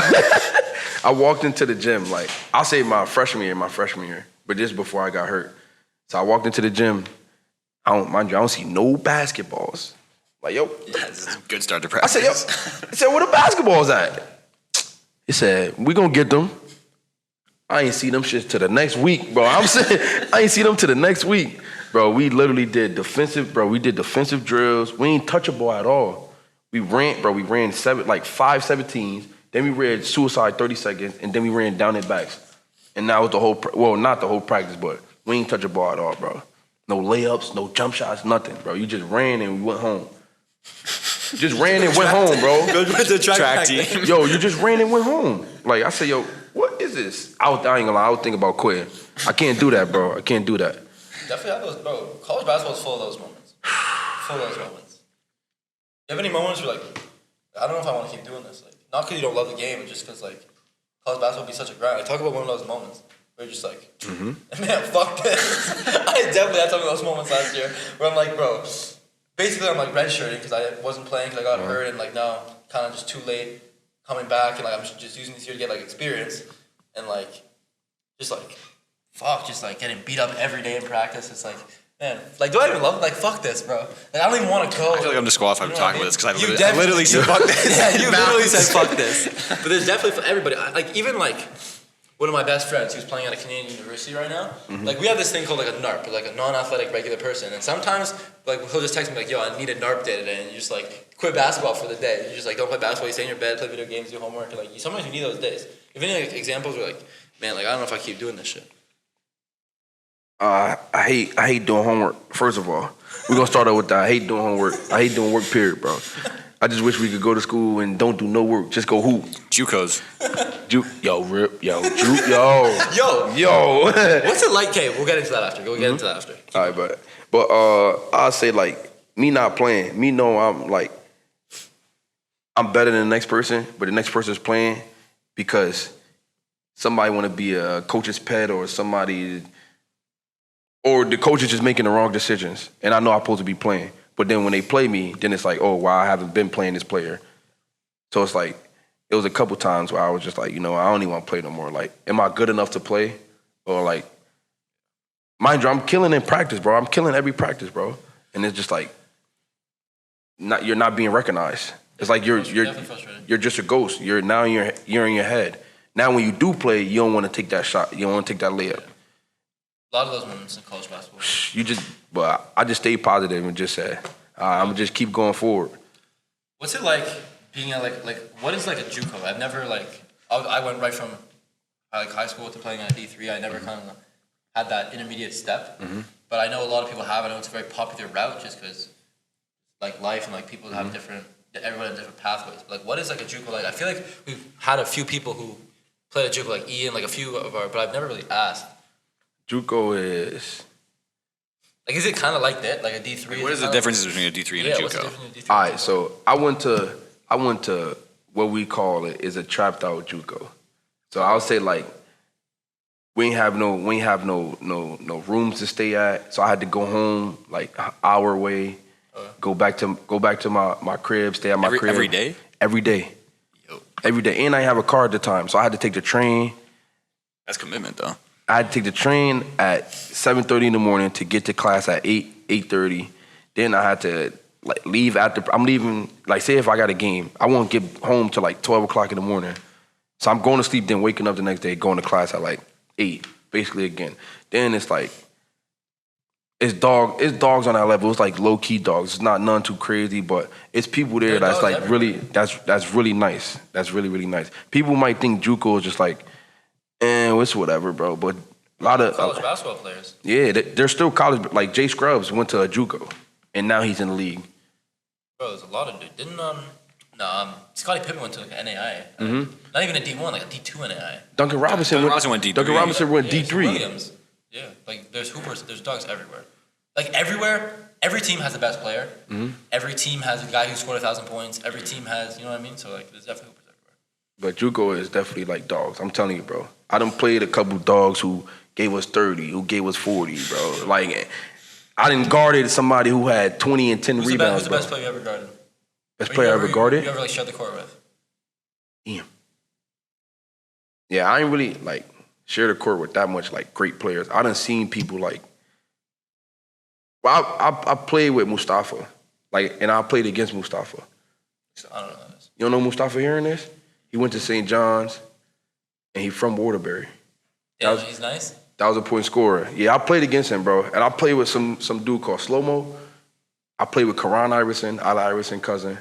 I walked into the gym, like, I'll say my freshman year, but just before I got hurt. So I walked into the gym. I don't see no basketballs. Like, yo. Yeah, this is a good start to practice. I said, where the basketballs at? He said, we gonna get them. I ain't see them shit to the next week, bro. I'm saying, I ain't see them to the next week. Bro, we literally did defensive drills. We ain't touch a ball at all. We ran 5 17s. Then we ran suicide 30 seconds, and then we ran down their backs. And that was the whole, not the whole practice, but we ain't touch a ball at all, bro. No layups, no jump shots, nothing, bro. You just ran and we went home. Just ran and went home, bro. Go to the track team. Yo, you just ran and went home. Like, I said, yo, what is this? I ain't gonna lie, I was thinking about quitting. I can't do that, bro. I can't do that. Definitely have those, bro. College basketball is full of those moments. Full of those moments. You have any moments where, like, I don't know if I want to keep doing this. Like, not because you don't love the game, but just because, like, college basketball be such a grind. Like, talk about one of those moments where you're just like, man, fuck this. I definitely had some of those moments last year where I'm like, bro, basically I'm like redshirting because I wasn't playing because I got hurt, and like now kind of just too late coming back, and like I'm just using this year to get like experience, and like just like fuck, just like getting beat up every day in practice. It's like, man, like do I even love it? Like fuck this, bro. Like I don't even want to go. I feel like I'm disqualified from talking about this because I literally said fuck this. Yeah, you literally said fuck this. But there's definitely for everybody. Like even like one of my best friends who's playing at a Canadian university right now, like we have this thing called like a NARP, like a non-athletic regular person. And sometimes like he'll just text me like, yo, I need a NARP day today, and you just like quit basketball for the day. You just like don't play basketball, you stay in your bed, play video games, do homework, and like sometimes you need those days. If any like, examples were like, man, like I don't know if I keep doing this shit. I hate doing homework. First of all, we're gonna start out with that. I hate doing homework. I hate doing work, period, bro. I just wish we could go to school and don't do no work. Just go hoop. JUCOs. Yo. What's it like, Kay? We'll get into that after. We'll get into that after. All right, but I'll say like me not playing. Me know I'm better than the next person, but the next person's playing because somebody want to be a coach's pet or somebody, or the coach is just making the wrong decisions, and I know I'm supposed to be playing. But then when they play me, then it's like, oh, wow, I haven't been playing this player. So it's like, it was a couple times where I was just like, you know, I don't even want to play no more. Like, am I good enough to play? Or like, mind you, I'm killing in practice, bro. I'm killing every practice, bro. And it's just like, you're not being recognized. It's like you're just a ghost. You're in your head. Now when you do play, you don't want to take that shot. You don't want to take that layup. A lot of those moments in college basketball. But I just stayed positive and just said, I'm gonna just keep going forward. What's it like being at like what is like a JUCO? I've never I went right from like high school to playing at D3. I never kind of had that intermediate step, but I know a lot of people have. I know it's a very popular route just because like life and like people have everyone has different pathways. But like, what is like a JUCO like? I feel like we've had a few people who played at JUCO, like Ian, like a few of our, but I've never really asked. JUCO is... Like, is it kind of like that, like a D3? What is the difference between a D3 and a JUCO? All right, so I went to what we call it is a trapped out JUCO. So I would say like we ain't have no rooms to stay at. So I had to go home like an hour away, go back to my crib, stay at my crib every day. Every day. Yo. Every day, and I have a car at the time, so I had to take the train. That's commitment, though. I had to take the train at 7:30 in the morning to get to class at 8:30. Then I had to like leave after. I'm leaving. Like, say if I got a game, I won't get home till like 12 o'clock in the morning. So I'm going to sleep, then waking up the next day, going to class at like 8, basically again. Then it's like it's dogs on that level. It's like low key dogs. It's not none too crazy, but it's people there that's like really that's really nice. That's really really nice. People might think JUCO is just like, it's whatever, bro. But a lot of college basketball players. Yeah, they're still college. Like Jay Scruggs went to a JUCO, and now he's in the league. Bro, there's a lot of dudes. Didn't Scottie Pippen went to like an NAI. Not even a D1, like a D2 NAI. Duncan Robinson went D3. Duncan Robinson went D3. Williams. Yeah, like there's hoopers, there's dogs everywhere. Like everywhere, every team has the best player. Every team has a guy who scored 1,000 points. Every team has, you know what I mean? So like, there's definitely hoopers everywhere. But JUCO is definitely like dogs. I'm telling you, bro. I done played a couple dogs who gave us 30, who gave us 40, bro. Like, I done guarded somebody who had 20 and 10 rebounds, Who's the best player you ever guarded? Best player I ever guarded? You ever like shared the court with? Damn. Yeah, I ain't really like share the court with that much like great players. I done seen people like. Well, I played with Mustafa, like, and I played against Mustafa. I don't know who that is. You don't know Mustafa here in this? He went to St. John's, and he from Waterbury. Yeah, he's nice. That was a point scorer. Yeah, I played against him, bro, and I played with some dude called Slow-Mo. I played with Karan Iverson, Allen Iverson cousin.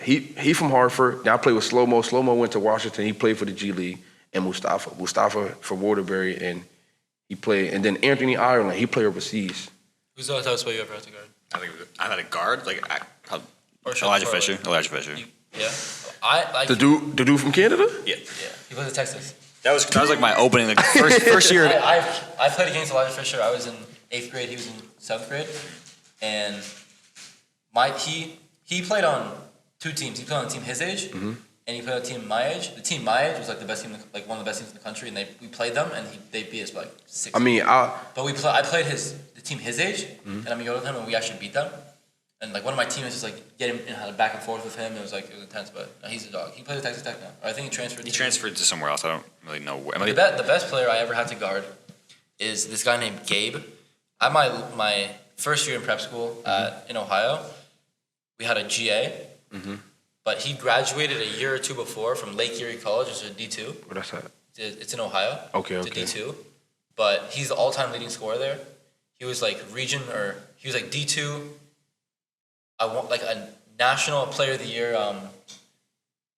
He from Hartford. Then I played with Slow-Mo. Slow-Mo went to Washington. He played for the G League. And Mustafa from Waterbury, and he played. And then Anthony Ireland, he played overseas. Who's the toughest player you ever had to guard? I had a guard, like Elijah Fisher. Yeah, I like the dude from Canada. Yeah. He plays at Texas. That was like my opening, like first year. I played against Elijah Fisher. I was in 8th grade. He was in 7th grade, and he played on 2 teams. He played on a team his age, and he played on a team my age. The team my age was like the best team, like one of the best teams in the country, and we played them, and they beat us by like 6. I mean, but I played the team his age, and I'm younger than him, and we actually beat them. And like one of my teammates just like get him and had a back and forth with him. It was intense, but no, he's a dog. He plays at Texas Tech now. Or I think he transferred. He transferred to somewhere else. I don't really know where. The best player I ever had to guard is this guy named Gabe. At my first year in prep school in Ohio, we had a GA, but he graduated a year or 2 before from Lake Erie College, which is a D2. Where that's at? It's in Ohio. Okay. It's a D2, but he's the all-time leading scorer there. He was like he was like D2. I want like a national player of the year,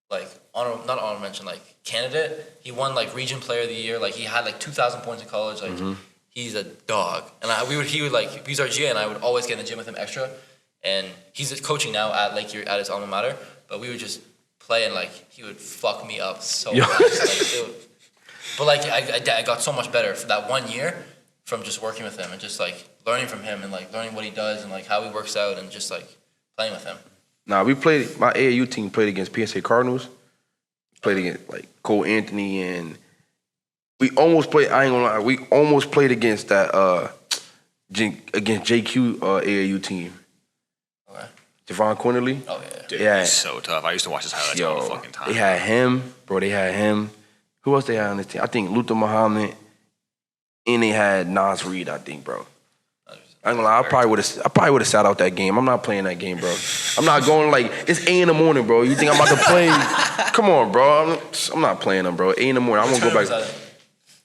like not honorable mention, like candidate. He won like region player of the year. Like he had like 2,000 points in college. Like he's a dog. And he would like he's our GA, and I would always get in the gym with him extra. And he's coaching now at Lake Erie at his alma mater. But we would just play, and like he would fuck me up so much. But like I got so much better for that 1 year from just working with him and just like learning from him and like learning what he does and like how he works out and just like playing with him. Nah, we played. My AAU team played against PSA Cardinals. Played against like Cole Anthony, and we almost played. I ain't gonna lie. We almost played against that against JQ AAU team. Okay. Javon Quinterly. Oh yeah. Dude, Yeah. he's so tough. I used to watch his highlights all the fucking time. They had him, bro. They had him. Who else they had on this team? I think Luther Muhammad, and they had Nas Reed. I think, bro. I ain't gonna lie, I probably would have sat out that game. I'm not playing that game, bro. I'm not going like it's 8 in the morning, bro. You think I'm about to play? Come on, bro. I'm not playing them, bro. 8 in the morning. I'm gonna go back.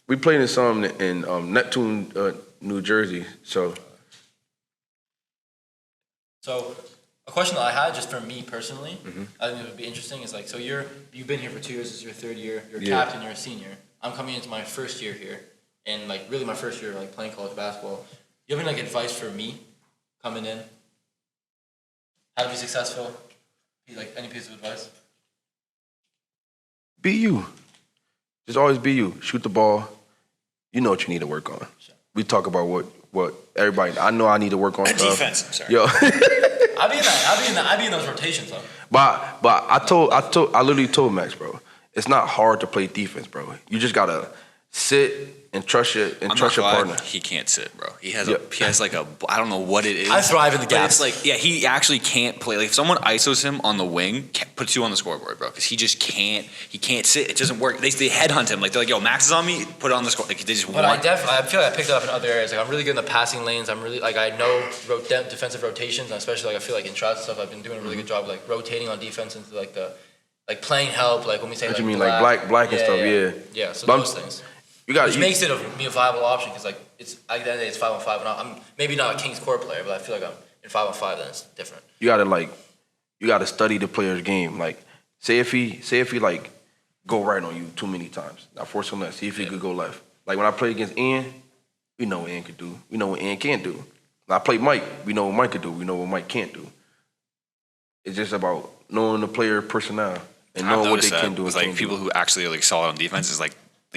We played in some in Neptune, New Jersey. So a question that I had just for me personally, I think it would be interesting is like, so you've been here for 2 years. This is your 3rd year. You're a captain. You're a senior. I'm coming into my 1st year here, and like really my 1st year like playing college basketball. You have any like advice for me coming in? How to be successful? Like any piece of advice? be you. Just always be you. Shoot the ball. You know what you need to work on. We talk about what everybody. I know I need to work on stuff. Defense. I'm sorry. Yo, I'd be in those rotations though. But I literally told Max, bro, it's not hard to play defense, bro. You just gotta sit and trust your partner. He can't sit, bro. He has like a I don't know what it is. I thrive in the but gaps. It's like he actually can't play. Like if someone isos him on the wing, puts you on the scoreboard, bro, because he just can't. He can't sit. It doesn't work. They headhunt him. Like they're like, yo, Max is on me. Put it on the score. Like they just But I feel like I picked it up in other areas. Like I'm really good in the passing lanes. I'm really like I know defensive rotations, and especially like I feel like in shots and stuff. I've been doing a really good job like rotating on defense into like the playing help. Like when we say What like you mean, black, like black and stuff? Yeah. Yeah. So But those things. Which makes it a viable option because like it's at the end of the day it's 5-on-5 and I'm maybe not a Kings Court player, but I feel like I'm in 5-on-5 then it's different. You gotta study the player's game. Like say if he like go right on you too many times, not force him left. See if he could go left. Like when I played against Ian, we know what Ian could do. We know what Ian can't do. When I played Mike, we know what Mike could do. We know what Mike can't do. It's just about knowing the player personnel and knowing what they can do. With like people who actually are like solid on defense is like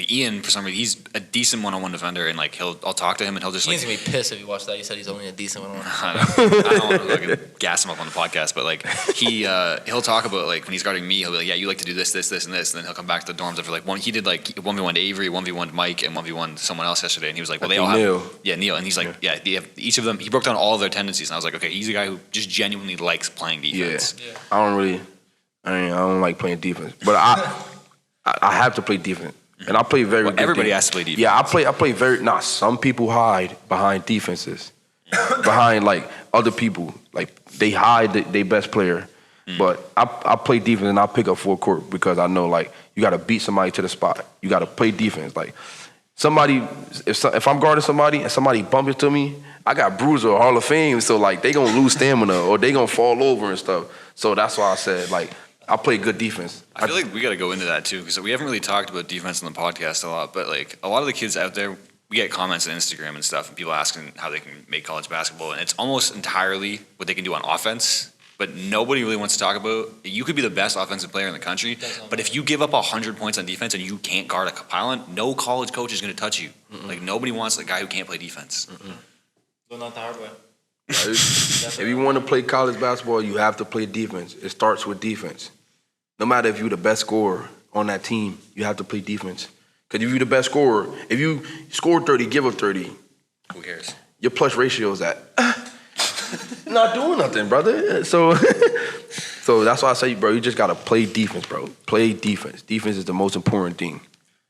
Ian, for some reason, he's a decent one-on-one defender, and like I'll talk to him, and he'll just Ian's gonna be pissed if you watch that. He said he's only a decent one. I don't want to like, gas him up on the podcast, but like he'll talk about like when he's guarding me, he'll be like, yeah, you like to do this, this, this, and this, and then he'll come back to the dorms after like he did like 1v1 to Avery, 1v1 to Mike, and 1v1 to someone else yesterday, and he was like, well, they all have Neil, and he's like, yeah, they have, each of them. He broke down all of their tendencies, and I was like, okay, he's a guy who just genuinely likes playing defense. Yeah. I don't like playing defense, but I have to play defense. And I play very good. Everybody has to play defense. Yeah, I play very. Some people hide behind defenses, behind like other people. Like they hide their best player. But I play defense and I pick up full court because I know like you got to beat somebody to the spot. You got to play defense. Like somebody, if I'm guarding somebody and somebody bumps into me, I got Bruiser or Hall of Fame. So like they gonna lose stamina or they gonna fall over and stuff. So that's why I said like. I play good defense. I feel like we got to go into that too because we haven't really talked about defense on the podcast a lot. But like a lot of the kids out there, we get comments on Instagram and stuff, and people asking how they can make college basketball, and it's almost entirely what they can do on offense. But nobody really wants to talk about. You could be the best offensive player in the country, but if you give up 100 points on defense and you can't guard a pylon, no college coach is going to touch you. Like nobody wants a guy who can't play defense. Learn that the hard way. If you want to play college basketball, you have to play defense. It starts with defense. No matter if you're the best scorer on that team, you have to play defense. Because if you're the best scorer, if you score 30, give up 30. Who cares? Your plus ratio is at not doing nothing, brother. So that's why I say, bro, you just got to play defense, bro. Play defense. Defense is the most important thing.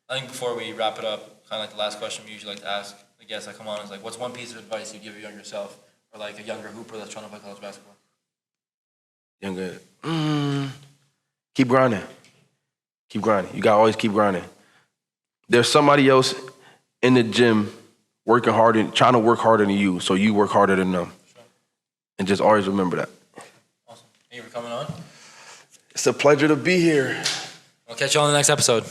I think before we wrap it up, kind of like the last question we usually like to ask the guests that come on is like, what's one piece of advice you'd give your younger self or like a younger hooper that's trying to play college basketball? Younger. Keep grinding. Keep grinding. You got to always keep grinding. There's somebody else in the gym working harder, trying to work harder than you, so you work harder than them. Sure. And just always remember that. Awesome. Thank you for coming on. It's a pleasure to be here. I'll catch you on the next episode.